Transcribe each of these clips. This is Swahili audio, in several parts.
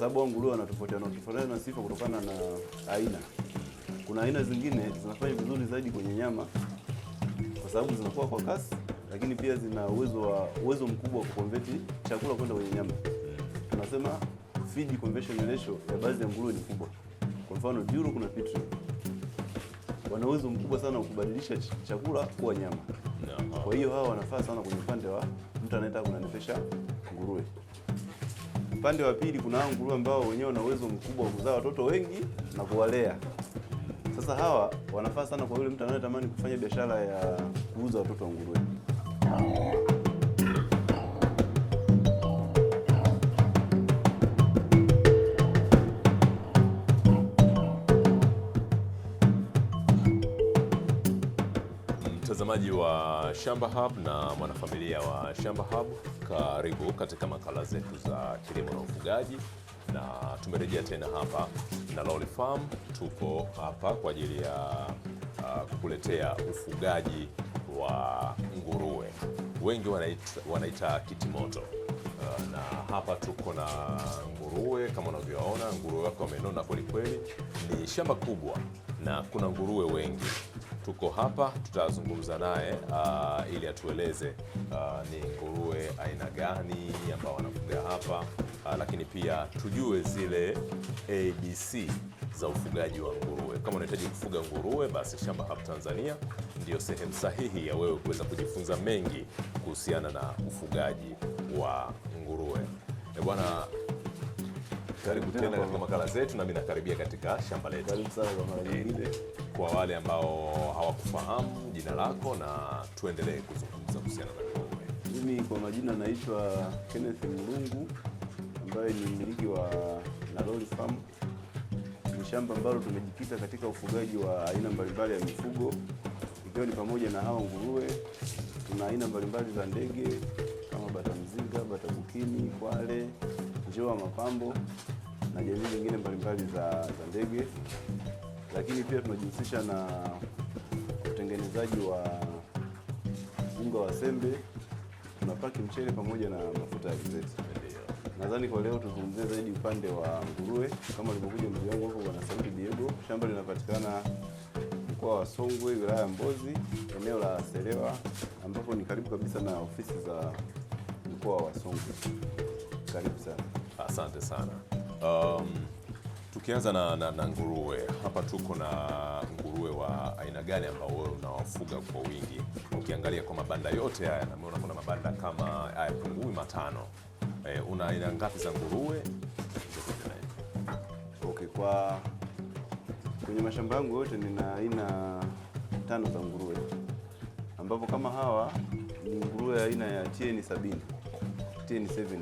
sababu nguruwe wanatofautiana na sifa kutokana na aina. Kuna aina zingine zinafanya vizuri zaidi kwenye nyama kwa sababu zinakuwa kwa kasi, lakini pia zina uwezo mkubwa wa kuconvert chakula kwenda kwenye nyama. Tunasema feed conversion ratio ya baadhi ya nguruwe ni kubwa. Kwa mfano Duro, kuna Petri, wana uwezo mkubwa sana wa kubadilisha chakula kuwa nyama. Kwa hiyo hawa wanafaa sana kwenye upande wa mtu anayetaka kunanefesha nguruwe. Upande wa pili kuna hao nguruwe ambao wenyewe wana uwezo mkubwa wa kuzaa watoto wengi na kuwalea. Sasa hawa wanafaa sana kwa yule mtu anayetamani kufanya biashara ya kuuza watoto wa nguruwe. Mtazamaji wa Shamba Hub na mwanafamilia wa Shamba Hub, karibu katika makala zetu za kilimo na ufugaji, na tumerejea tena hapa na Lolly Farm. Tuko hapa kwa ajili ya kukuletea ufugaji wa nguruwe, wengi wanaita kitimoto. Na hapa tuko na nguruwe kama unavyoona, nguruwe wako wamenona kweli kweli. Ni shamba kubwa na kuna nguruwe wengi. Tuko hapa, tutazungumza naye ili atueleze ni nguruwe aina gani ambao wanafuga hapa, lakini pia tujue zile ABC za ufugaji wa nguruwe. Kama unahitaji kufuga nguruwe, basi Shamba Hub Tanzania ndio sehemu sahihi ya wewe kuweza kujifunza mengi kuhusiana na ufugaji wa nguruwe. Bwana, karibu tena katika makala zetu, na mimi nakaribia katika shamba letu. Karibu sana kwa mara nyingine. Kwa wale ambao hawakufahamu jina lako, na tuendelee kuzungumza kuhusiana na nguruwe. Mimi kwa majina naitwa Kenneth Mlungu, ambaye ni mmiliki wa Lolly Farm. Ni shamba ambalo tumejikita katika ufugaji wa aina mbalimbali ya mifugo, ikiwa ni pamoja na hawa nguruwe. Tuna aina mbalimbali za ndege kama bata mzinga, bata bukini, kwale, njoa mapambo na jamii nyingine mbalimbali za ndege. Lakini pia tunajihusisha na utengenezaji wa unga wa sembe, tunapaki mchele pamoja na mafuta ya alizeti. Nadhani kwa leo tuzungumzie zaidi upande wa nguruwe. Kama alivyokuja mzee wangu hapo Bwana Sauti Diego, shamba linapatikana mkoa wa Songwe, wilaya ya Mbozi, eneo la Selewa, ambapo ni karibu kabisa na ofisi za mkoa wa Songwe. Karibu sana. Asante sana. Tukianza na nguruwe, hapa tuko na nguruwe wa aina gani ambao wewe unawafuga kwa wingi? Ukiangalia kwa mabanda yote haya, na unaona kuna mabanda kama haya pungui 5. Una aina ngapi za nguruwe? Okay, kwenye mashamba yangu yote nina aina 5 za nguruwe, ambapo kama hawa ni nguruwe aina ya TN70, TN70,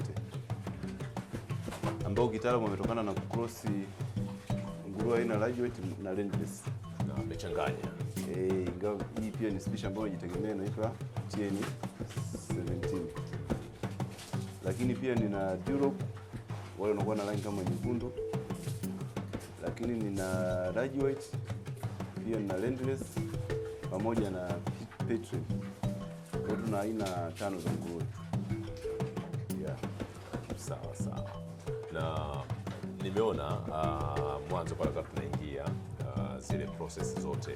ambao kitaalamu wametokana na kucross nguruwe aina large weight na landless na amechanganya. Ingawa hii pia ni species ambayo inajitegemea, inaitwa TN17. Lakini pia nina Duro, wale wanakuwa na rangi kama nyekundu. Lakini nina large weight, pia nina landless pamoja na Petri. Kwa hiyo tuna aina 5 za nguruwe. Yeah. Sawa sawa. Na nimeona mwanzo pale tunaingia zile process zote,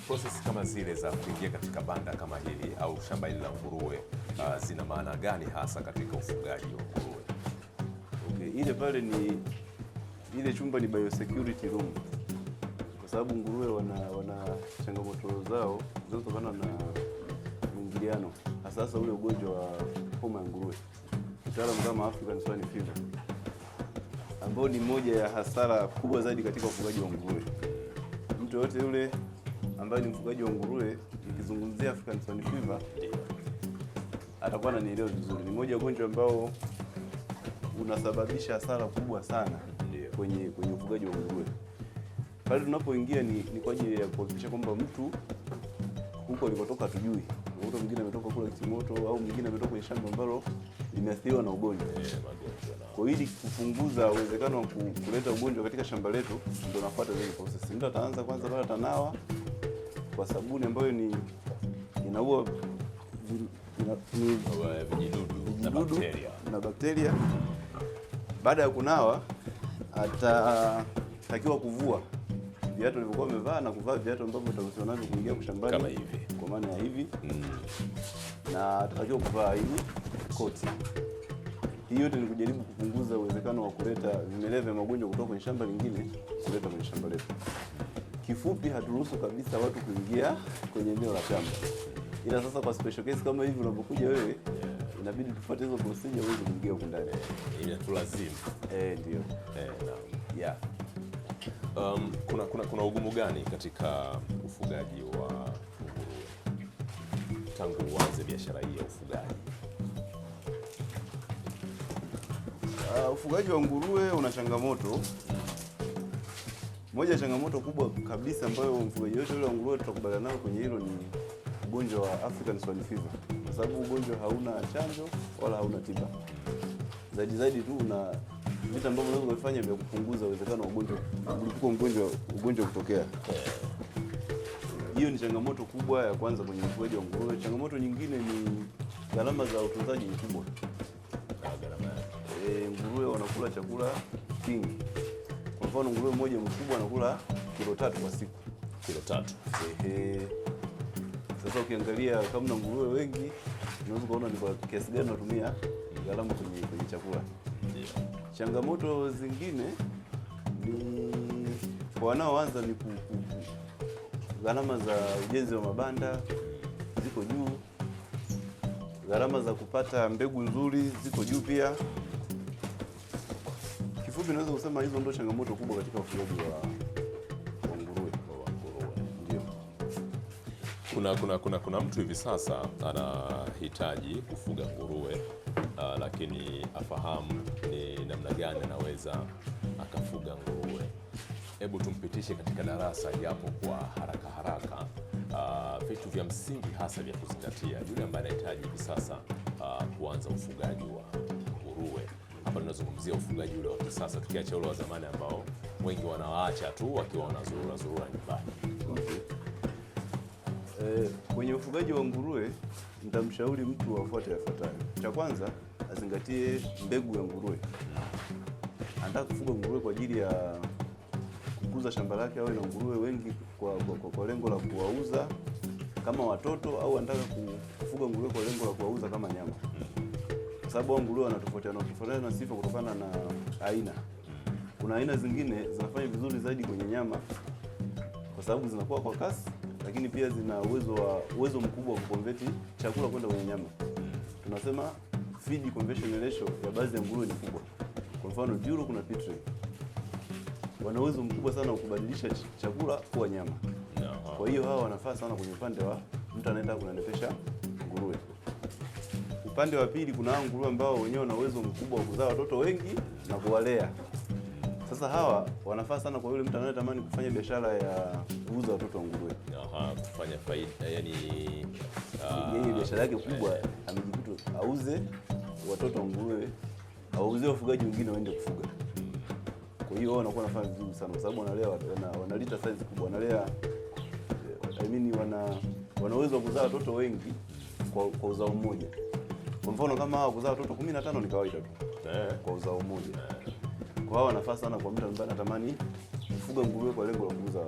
process kama zile za kuingia katika banda kama hili au shamba hili la nguruwe, zina maana gani hasa katika ufugaji wa nguruwe? Okay, ile pale ni ile chumba ni biosecurity room, kwa sababu nguruwe wana changamoto zao zinazotokana na mwingiliano, hasa ule ugonjwa wa homa ya nguruwe, kitaalamu kama African Swine Fever, ambao ni moja ya hasara kubwa zaidi katika ufugaji wa nguruwe. Mtu yote yule ambaye ni mfugaji wa nguruwe, nikizungumzia African Swine Fever atakuwa ananielewa vizuri. Ni moja ya ugonjwa ambao unasababisha hasara kubwa sana kwenye ufugaji wa nguruwe. Pale tunapoingia ni kwa ajili ya kuhakikisha kwamba mtu huko alikotoka tujui, mtu mwingine ametoka kula kitimoto au mwingine ametoka kwenye shamba ambalo limeathiriwa na ugonjwa. Kwa hiyo ili kupunguza uwezekano wa kuleta ugonjwa katika shamba letu, ndio nafuata ile process. Mtu ataanza kwanza pale atanawa kwa sabuni ambayo inaua vijidudu na bakteria. Baada ya kunawa atatakiwa kuvua viatu alivyokuwa amevaa na kuvaa viatu ambavyo utaruhusiwa navyo kuingia shambani kama hivi, kwa maana ya hivi na atatakiwa kuvaa hili koti. Hii yote ni kujaribu kupunguza uwezekano wa kuleta vimelea vya magonjwa kutoka kwenye shamba lingine kuleta kwenye shamba letu. Kifupi, haturuhusu kabisa watu kuingia kwenye eneo la shamba, ila sasa kwa special case kama hivi unapokuja wewe, inabidi tufuate hizo procedure uweze kuingia huko ndani. Inatulazimu. Ndio. Yeah. Kuna ugumu gani katika ufugaji wa nguruwe tangu uanze biashara hii ya ufugaji? Ufugaji wa nguruwe una changamoto. Moja ya changamoto kubwa kabisa ambayo mfugaji yote yule wa nguruwe tutakubaliana nayo kwenye hilo ni ugonjwa wa African Swine Fever, kwa sababu ugonjwa hauna chanjo wala hauna tiba. Zaidi tu una vitu ambavyo unaweza kufanya vya kupunguza uwezekano wa ugonjwa kutokea. Hiyo ni changamoto kubwa ya kwanza kwenye ufugaji wa nguruwe. Changamoto nyingine ni gharama za utunzaji ni kubwa. Nguruwe wanakula chakula kingi. Kwa mfano nguruwe mmoja mkubwa anakula kilo 3 kwa siku. Kilo 3. Sasa ukiangalia kama na nguruwe wengi, unaweza kuona ni kwa kiasi gani unatumia gharama kwenye chakula. Changamoto zingine ni kwa wanaoanza ni gharama za ujenzi wa mabanda ziko juu. Gharama za kupata mbegu nzuri ziko juu pia. Kifupi naweza kusema hizo ndio changamoto kubwa katika ufugaji wa nguruwe. Ndio. Kuna mtu hivi sasa anahitaji kufuga nguruwe lakini afahamu ni namna gani anaweza akafuga nguruwe. Hebu tumpitishe katika darasa japo kwa haraka vitu vya msingi hasa vya kuzingatia yule ambaye anahitaji hivi sasa kuanza ufugaji wa nguruwe. Hapa tunazungumzia ufugaji ule wa kisasa, tukiacha ule wa zamani ambao wengi wanawaacha tu wakiwa wanazurura nyumbani. Kwenye ufugaji wa nguruwe nitamshauri mtu afuate yafuatayo. Cha kwanza, azingatie mbegu ya nguruwe. Anataka kufuga nguruwe kwa ajili ya kukuza shamba lake awe na nguruwe wengi kwa lengo la kuwauza kama watoto, au anataka kufuga nguruwe kwa lengo la kuwauza kama nyama. Kwa sababu nguruwe wanatofautiana na sifa kutokana na aina. Kuna aina zingine zinafanya vizuri zaidi kwenye nyama kwa sababu zinakuwa kwa kasi, lakini pia zina uwezo mkubwa wa kuconvert chakula kwenda kwenye nyama. Tunasema feed conversion ratio ya baadhi ya nguruwe ni kubwa. Kwa mfano Juro kuna Pitri, wana uwezo mkubwa sana wa kubadilisha chakula kuwa nyama. Kwa hiyo hawa wanafaa sana kwenye upande wa mtu anaenda kunanepesha nguruwe. Upande wa pili kuna nguruwe ambao wenyewe wana uwezo mkubwa wa kuzaa watoto wengi na kuwalea. Sasa hawa wanafaa sana kwa yule mtu anayetamani kufanya biashara ya kuuza watoto wa nguruwe. Kufanya faida, yani yeye biashara yake kubwa amejikuta auze watoto wa nguruwe, auzie wafugaji wengine waende kufuga. Kwa hiyo wanakuwa wanafanya vizuri sana kwa sababu wanalea wanalita size kubwa, wanalea wana uwezo wa kuzaa watoto wengi kwa uzao mmoja. Kwa mfano kama hawa kuzaa watoto 15 ni kawaida tu kwa uzao mmoja. Kwa hao wanafaa sana kwa mtu ambaye anatamani kufuga nguruwe kwa lengo la kuuza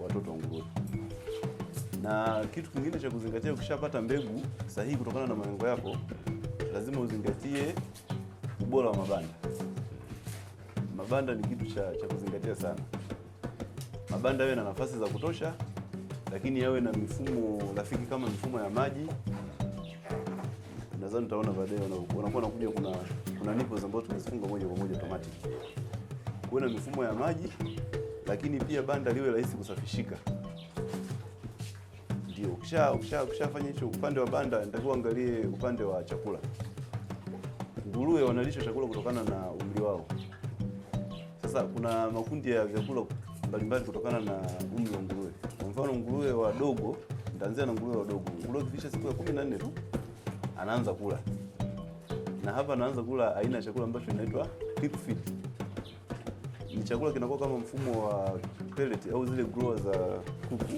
watoto wa nguruwe. Na kitu kingine cha kuzingatia, ukishapata mbegu sahihi kutokana na malengo yako, lazima uzingatie ubora wa mabanda. Mabanda ni kitu cha kuzingatia sana. Mabanda yawe na nafasi za kutosha, lakini yawe na mifumo rafiki kama mifumo ya maji. Nadhani utaona baadaye wanakuwa nakuja kuna nipples ambazo tumezifunga moja kwa moja automatic. Kuwe na mifumo ya maji, lakini pia banda liwe rahisi kusafishika. Ndio, ukishafanya hicho upande wa banda, nitakuwa angalie upande wa chakula. Nguruwe wanalisha chakula kutokana na umri wao. Sasa kuna makundi ya vyakula mbalimbali kutokana na umri wa nguruwe. Kwa mfano nguruwe wadogo, nitaanzia na nguruwe wadogo. Nguruwe kifikisha siku ya 14 tu anaanza kula. Na hapa anaanza kula aina ya chakula ambacho inaitwa pig feed. Ni chakula kinakuwa kama mfumo wa pellet au zile grower za kuku.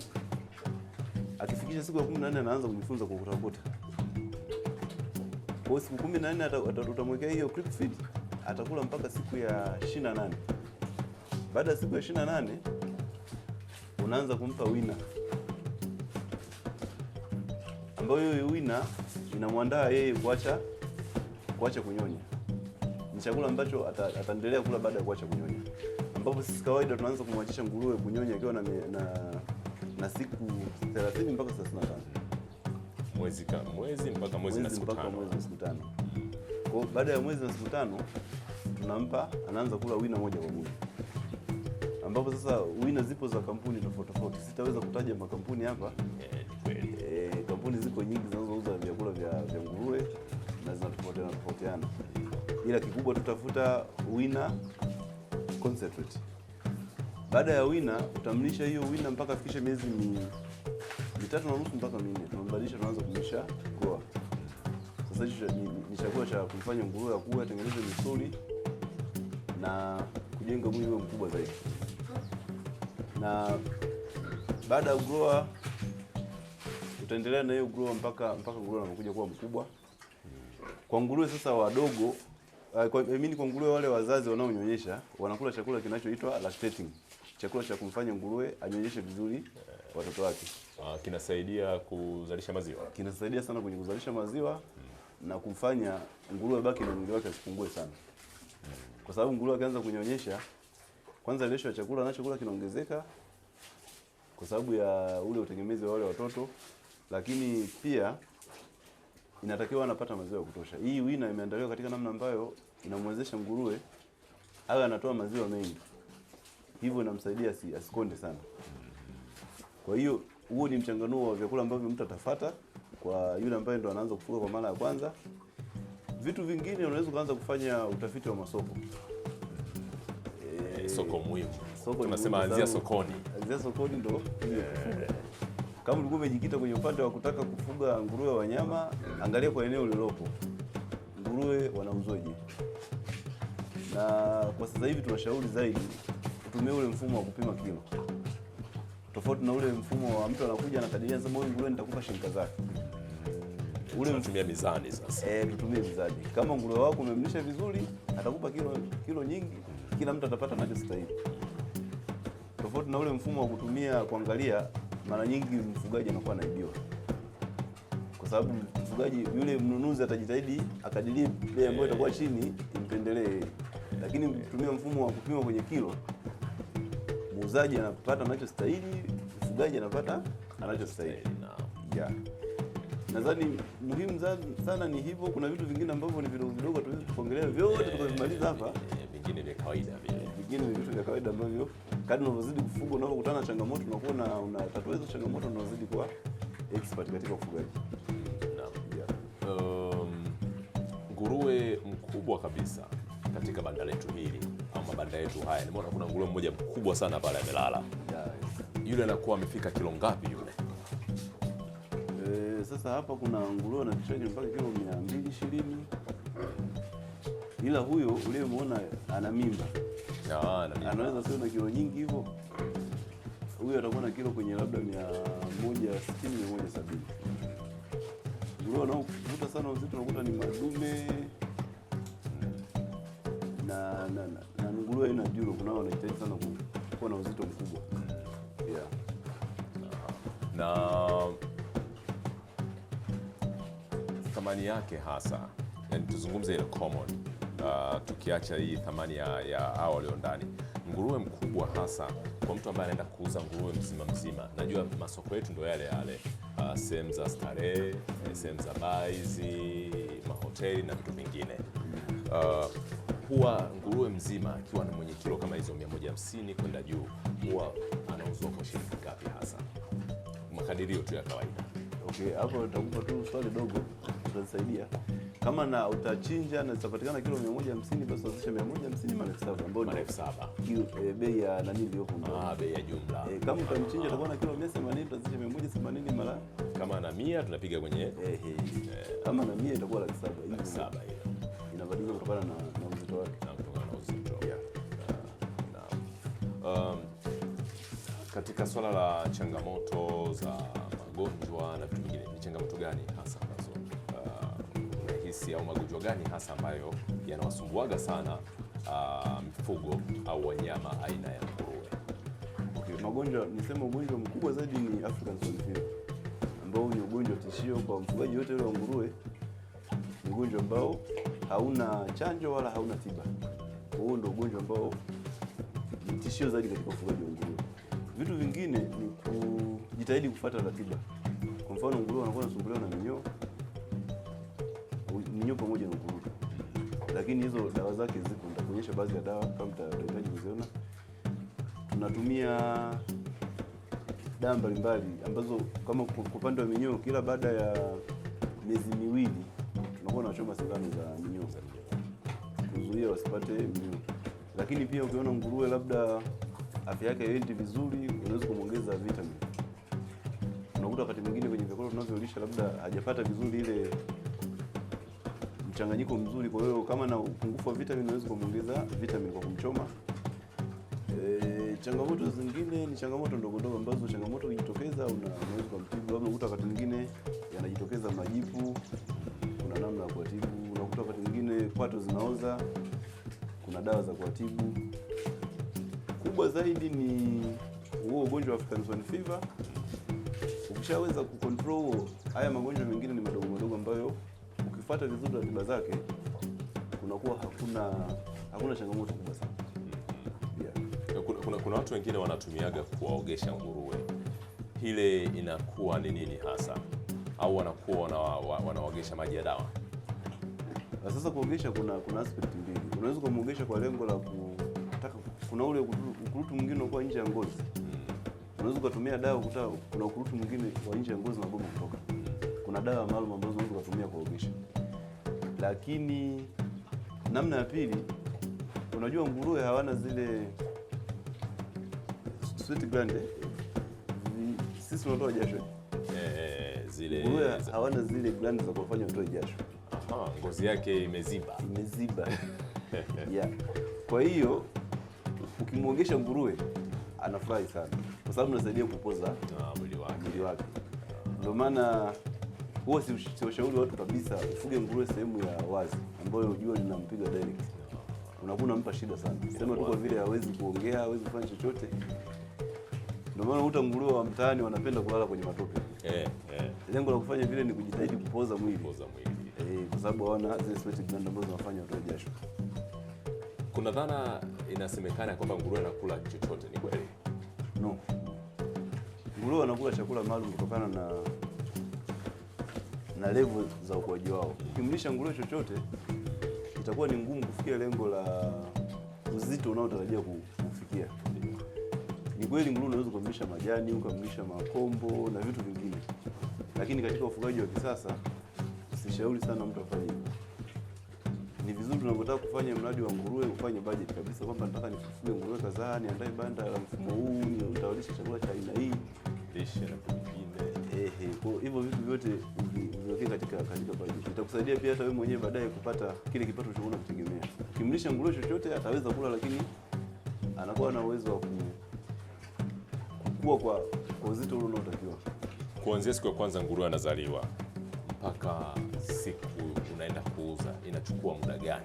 Akifikisha siku ya 14 anaanza kujifunza kukutakuta. Kwa siku 14 utamwekea hiyo pig feed, atakula mpaka siku ya 28. Baada ya siku ya 28 unaanza kumpa wina, ambayo hiyo wina inamwandaa yeye kuacha kunyonya. Ni chakula ambacho ataendelea kula baada ya kuacha kunyonya, ambapo sisi kawaida tunaanza kumwachisha nguruwe kunyonya akiwa na siku 30 mpaka 35. Mwezi mpaka mwezi na siku 5. Kwa baada ya mwezi na siku 5 tunampa, anaanza kula wina moja kwa moja, ambapo sasa wina zipo za kampuni tofauti tofauti. Sitaweza kutaja makampuni hapa. Kampuni ziko nyingi zinazouza vyakula vya nguruwe na zinatofautiana, ila kikubwa tutafuta wina concentrate. Baada ya wina utamlisha hiyo wina mpaka afikishe miezi 3.5 mpaka 4. Tunambadilisha, tunaanza kumlisha grower. Sasa hicho ni chakula cha kumfanya nguruwe akue, atengeneze misuli na kujenga mwili uwe mkubwa zaidi. Na baada ya grower utaendelea na hiyo grower mpaka nguruwe anakuja kuwa mkubwa. Kwa nguruwe sasa wadogo, kwa nguruwe wale wazazi wanaonyonyesha wanakula chakula kinachoitwa lactating, chakula cha kumfanya nguruwe anyonyeshe vizuri watoto wake. Kinasaidia kuzalisha maziwa. Kinasaidia sana kwenye kuzalisha maziwa na kumfanya nguruwe baki na mwili wake asipungue sana. Kwa sababu nguruwe akianza kunyonyesha, kwanza lisho ya chakula anachokula kinaongezeka kwa sababu ya ule utegemezi wa wale watoto, lakini pia inatakiwa anapata maziwa ya kutosha. Hii wina imeandaliwa katika namna ambayo inamwezesha nguruwe awe anatoa maziwa mengi, hivyo inamsaidia asikonde sana. Kwa hiyo huo ni mchanganuo wa vyakula ambavyo mtu atafuata kwa yule ambaye ndo anaanza kufuga kwa mara ya kwanza. Vitu vingine unaweza kuanza kufanya utafiti wa masoko. Soko muhimu. Tunasema anzia sokoni. Anzia sokoni ndo. Kama ulikuwa umejikita kwenye upande wa kutaka kufuga nguruwe wa nyama, angalia kwa eneo lilopo nguruwe wanauzwaje. Na kwa sasa hivi tunashauri zaidi kutumia ule mfumo wa kupima kilo, tofauti na ule mfumo wa mtu anakuja anakadiria, anasema huyu nguruwe nitakupa shilingi zake. Ule mtumia mizani sasa. Tutumie mizani. Kama nguruwe wako umemlisha vizuri, atakupa kilo nyingi, kila mtu atapata anachostahili. Tofauti na ule mfumo wa kutumia kuangalia, mara nyingi mfugaji anakuwa anaibiwa. Kwa sababu mfugaji yule mnunuzi atajitahidi akadirie bei ambayo itakuwa chini impendelee. Lakini kutumia mfumo wa kupima kwenye kilo, muuzaji anapata anachostahili, mfugaji anapata anachostahili. Yeah. Nadhani muhimu sana ni hivyo. Kuna vitu vingine ambavyo ni vidogo vidogo tuweze kuongelea vyote tukavimaliza hapa. Vingine vya kawaida vile. Vingine ni vitu vya kawaida ambavyo kadri unavyozidi kufuga, unapokutana na changamoto unakuwa unatatua hizo changamoto, unazidi kuwa expert katika ufugaji. Naam. Nguruwe mkubwa kabisa katika banda letu hili au mabanda yetu haya, nimeona kuna nguruwe mmoja mkubwa sana pale amelala. Yule anakuwa amefika kilo ngapi yule? Sasa hapa kuna nguruwe anafikia mpaka kilo 220. Ila huyo uliyemuona ana mimba. Anaweza sio na kilo nyingi hivyo. Huyo atakuwa na kilo kwenye labda 160 170. Nguruwe wanaovuta sana uzito unakuta ni madume na nguruwe aina juro, kunao wanahitaji sana kuwa na uzito mkubwa. Yeah. Na thamani yake hasa, yani tuzungumze ile common, tukiacha hii thamani ya hao walio ndani. Nguruwe mkubwa hasa kwa mtu ambaye anaenda kuuza nguruwe mzima. Najua masoko yetu ndio yale sehemu za starehe, sehemu za baizi, mahoteli na vitu vingine. Huwa nguruwe mzima akiwa na mwenye kilo kama hizo 150 kwenda juu, huwa anauzwa kwa shilingi ngapi hasa? Makadirio tu ya kawaida. Okay, hapo nitakupa tu swali dogo tutasaidia. Kama na utachinja na zitapatikana kilo 150, basi uzishe 150 mara 7 ambayo ni 7 kilo, bei ya nani ndio kuna bei ya jumla. Kama utamchinja atakuwa na kilo 180, tutazisha 180 mara, kama na 100 tunapiga kwenye kama na 100 itakuwa 7 hiyo. Inabadilika kutokana na uzito wake. Kutokana na uzito. Yeah. Katika swala la changamoto za magonjwa na vitu vingine, ni changamoto gani hasa ambazo virusi au magonjwa gani hasa ambayo yanawasumbuaga sana mifugo au wanyama aina ya nguruwe? Okay, magonjwa nisema ugonjwa mkubwa zaidi ni African Swine Fever, ambao ni ugonjwa tishio kwa mfugaji yote yule wa nguruwe. Ni ugonjwa ambao hauna chanjo wala hauna tiba. Kwa hiyo ndio ugonjwa ambao ni tishio zaidi katika ufugaji wa nguruwe. Vitu vingine ni kujitahidi kufuata ratiba. Kwa mfano nguruwe wanakuwa wanasumbuliwa na minyoo pamoja na ukurutu, lakini hizo dawa zake zipo. Nitakuonyesha baadhi ya dawa kama mtahitaji kuziona. Tunatumia dawa mbalimbali ambazo kama kwa upande wa minyoo, kila baada ya miezi miwili tunakuwa tunachoma sindano za minyoo kuzuia wasipate minyoo. Lakini pia ukiona nguruwe labda afya yake haiendi vizuri, unaweza kumwongeza vitamin. Unakuta wakati mwingine kwenye vyakula tunavyolisha labda hajapata vizuri ile mchanganyiko mzuri, kwa hiyo kama na upungufu wa vitamin unaweza kumwongeza vitamin kwa kumchoma. Changamoto zingine ni changamoto ndogo ndogo ambazo changamoto ikijitokeza unaweza kumtibu. Labda unakuta wakati mwingine yanajitokeza majipu, kuna namna ya kuatibu. Unakuta wakati mwingine kwato zinaoza, kuna dawa za kuatibu. Kubwa zaidi ni huo ugonjwa wa African Swine Fever. Ukishaweza kucontrol haya magonjwa mengine ni madogo madogo ambayo ukifuata vizuri ratiba zake kunakuwa hakuna changamoto kubwa sana. Kuna watu wengine wanatumiaga kuwaogesha nguruwe. Ile inakuwa ni nini hasa? Au wanakuwa wanaogesha maji ya dawa? Sasa kuogesha kuna aspect mbili. Unaweza kumuogesha kwa lengo la kutaka, kuna ule ukurutu mwingine unakuwa nje ya ngozi. Unaweza kutumia dawa kuna ukurutu mwingine wa nje ya ngozi na goma kutoka. Kuna dawa maalum ambazo unaweza kutumia kuogesha. Lakini namna ya pili, unajua nguruwe hawana zile sweat gland. Sisi tunatoa jasho. Zile nguruwe hawana zile gland za kufanya utoe jasho. Aha, ngozi yake imeziba. Yeah. Kwa hiyo ukimwogesha nguruwe anafurahi sana kwa sababu unasaidia kupoza mwili wake. Ndio maana huwa si ushauri watu kabisa ufuge nguruwe sehemu ya wazi ambayo jua linampiga direct. Unakuwa unampa shida sana. Sema tu kwa vile hawezi kuongea, hawezi kufanya chochote. Ndio maana unakuta nguruwe wa mtaani wanapenda kulala kwenye matope. Lengo la kufanya vile ni kujitahidi kupoza mwili. Kwa sababu hawana zile sweat gland ambazo zinafanya utoe jasho. Kuna dhana inasemekana kwamba nguruwe anakula chochote, ni kweli? No. Nguruwe wanakula chakula maalum kutokana na level za ukuaji wao. Ukimlisha nguruwe chochote itakuwa ni ngumu kufikia lengo la uzito unaotarajia kufikia. Ni kweli nguruwe unaweza kumlisha majani, ukamlisha makombo na vitu vingine. Lakini katika ufugaji wa kisasa usishauri sana mtu afanye hivyo. Ni vizuri tunapotaka kufanya mradi wa nguruwe ufanye budget kabisa kwamba nataka nifuge nguruwe kadhaa, niandae banda la mfumo huu, nitawalisha chakula cha aina hii, lishe na vingine. Kwa hivyo vitu vyote uviweke katika budget. Itakusaidia pia hata wewe mwenyewe baadaye kupata kile kipato unachoona kutegemea. Ukimlisha nguruwe chochote ataweza kula, lakini anakuwa na uwezo wa kukua kwa uzito ule unaotakiwa. Kuanzia siku ya kwanza nguruwe anazaliwa mpaka siku unaenda kuuza inachukua muda gani?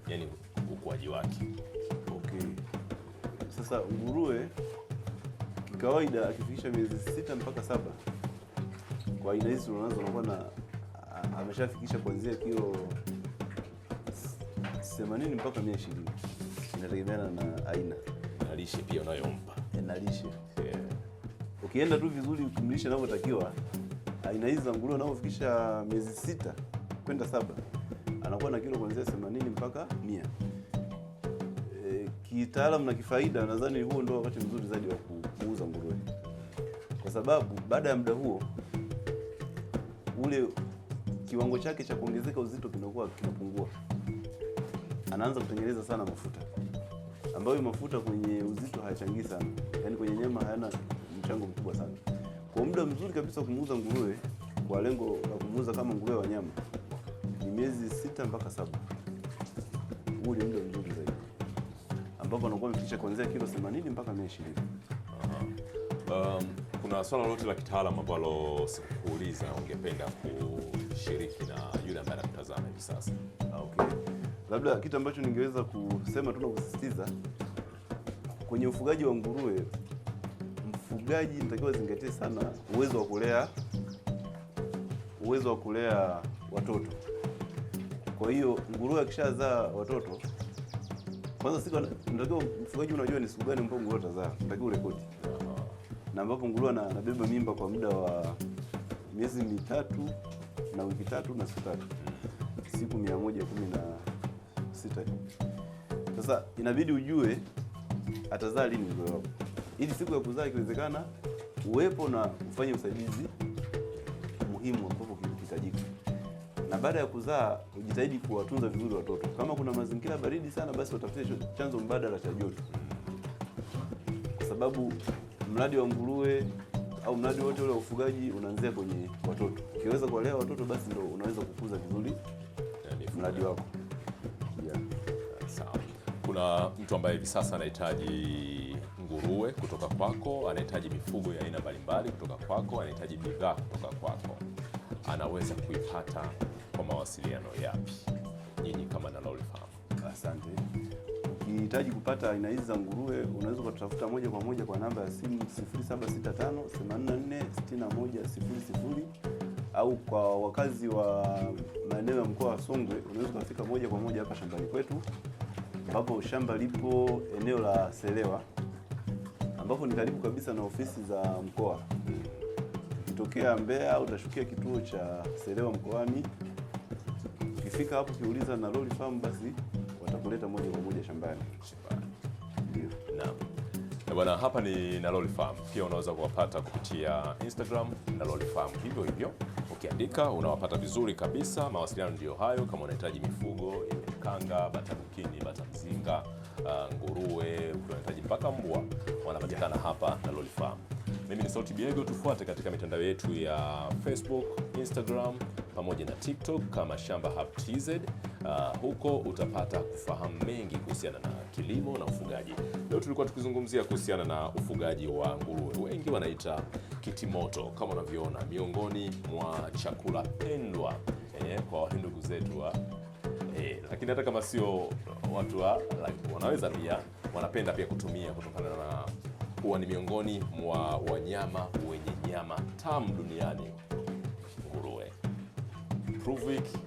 Yaani ukuaji wake. Okay. Sasa nguruwe kikawaida akifikisha miezi 6 mpaka 7 kwa aina hizi unakuwa ameshafikisha kuanzia kilo 80 mpaka 120. Inategemeana na aina na lishe pia unayompa. Na lishe. Ukienda tu vizuri kumlisha inavyotakiwa, aina hizi za nguruwe wanaofikisha miezi 6 kwenda 7 anakuwa na kilo kuanzia 80 mpaka 100. Kitaalamu na kifaida nadhani huo ndio wakati mzuri zaidi wa kuuza nguruwe. Kwa sababu baada ya muda huo ule kiwango chake cha kuongezeka uzito kinakuwa kinapungua. Anaanza kutengeneza sana mafuta. Ambayo mafuta kwenye uzito hayachangii sana. Yaani kwenye nyama hayana mchango mkubwa sana. Kwa muda mzuri kabisa kumuuza nguruwe kwa lengo la kumuuza kama nguruwe wa nyama ni miezi 6 mpaka 7. Huo ni muda mzuri zaidi, ambapo anakuwa amefikisha kuanzia kilo 80 mpaka 120. Kuna swala lolote la kitaalamu ambalo sikuuliza ungependa kushiriki na yule ambaye anatazama? wanatutazama hivi sasa. Okay. Labda kitu ambacho ningeweza kusema tu na kusisitiza kwenye ufugaji wa nguruwe, mfugaji natakiwa zingatie sana uwezo wa kulea watoto. Kwa hiyo nguruwe akishazaa watoto, kwanza siku natakiwa mfugaji unajua ni siku gani ambapo nguruwe atazaa, natakiwa urekodi. Na ambapo nguruwe anabeba mimba kwa muda wa miezi 3 na wiki 3 na siku 3. Siku 116. Sasa inabidi ujue atazaa lini nguruwe wako, ili siku ya kuzaa ikiwezekana uwepo na ufanye usaidizi muhimu ambapo kihitajika. Na baada ya kuzaa ujitahidi kuwatunza vizuri watoto. Kama kuna mazingira baridi sana, basi watafute chanzo mbadala cha joto, kwa sababu mradi wa nguruwe au mradi wote ule wa ufugaji unaanzia kwenye watoto. Ukiweza kuwalea watoto, basi ndio unaweza kukuza vizuri mradi wako. Yeah. Sawa. Kuna mtu ambaye hivi sasa anahitaji nguruwe kutoka kwako, anahitaji mifugo ya aina mbalimbali kutoka kwako, anahitaji bidhaa kutoka kwako, anaweza kuipata kwa mawasiliano yapi nyinyi kama Naloli Farm? Asante. Ukihitaji kupata aina hizi za nguruwe, unaweza kutafuta moja kwa moja kwa namba ya simu 0765846100, au kwa wakazi wa maeneo ya mkoa wa Songwe unaweza kufika moja kwa moja hapa shambani kwetu, ambapo shamba lipo eneo la Selewa, ambapo ni karibu kabisa na ofisi za mkoa. Ukitokea Mbeya utashukia kituo cha Selewa mkoani. Ukifika hapo kiuliza Naloli Farm, basi watakuleta moja kwa moja shambani. Ndio. Naam. Bwana, hapa ni Naloli Farm. Pia unaweza kuwapata kupitia Instagram Naloli Farm, hivyo hivyo ukiandika unawapata vizuri kabisa. Mawasiliano ndio hayo. Kama unahitaji mifugo kanga, bata bukini, bata mzinga, nguruwe, unahitaji mpaka mbwa, wanapatikana hapa Naloli Farm. Mimi ni Sauti Biego. Tufuate katika mitandao yetu ya Facebook, Instagram pamoja na TikTok kama Shamba Hub TZ. Huko utapata kufahamu mengi kuhusiana na kilimo na ufugaji. Leo tulikuwa tukizungumzia kuhusiana na ufugaji wa nguruwe. Wengi wanaita kitimoto, kama unavyoona, miongoni mwa chakula pendwa kwa ndugu zetu lakini hata kama sio watu wanaweza pia wanapenda pia kutumia, kutokana na kuwa ni miongoni mwa wanyama wenye nyama tamu duniani. Nguruwe, prove it,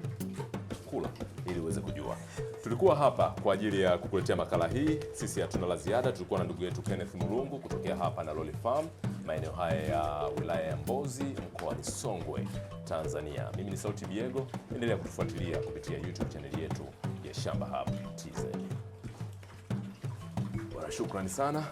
kula ili uweze kujua. Tulikuwa hapa kwa ajili ya kukuletea makala hii. Sisi hatuna la ziada. Tulikuwa na ndugu yetu Kenneth Murungu kutokea hapa Naloli Farm, maeneo haya ya wilaya ya Mbozi, mkoani Songwe, Tanzania. Mimi ni Sauti Biego. Endelea kutufuatilia kupitia YouTube channel yetu ya Shamba Hub TZ. Bwana, shukrani sana.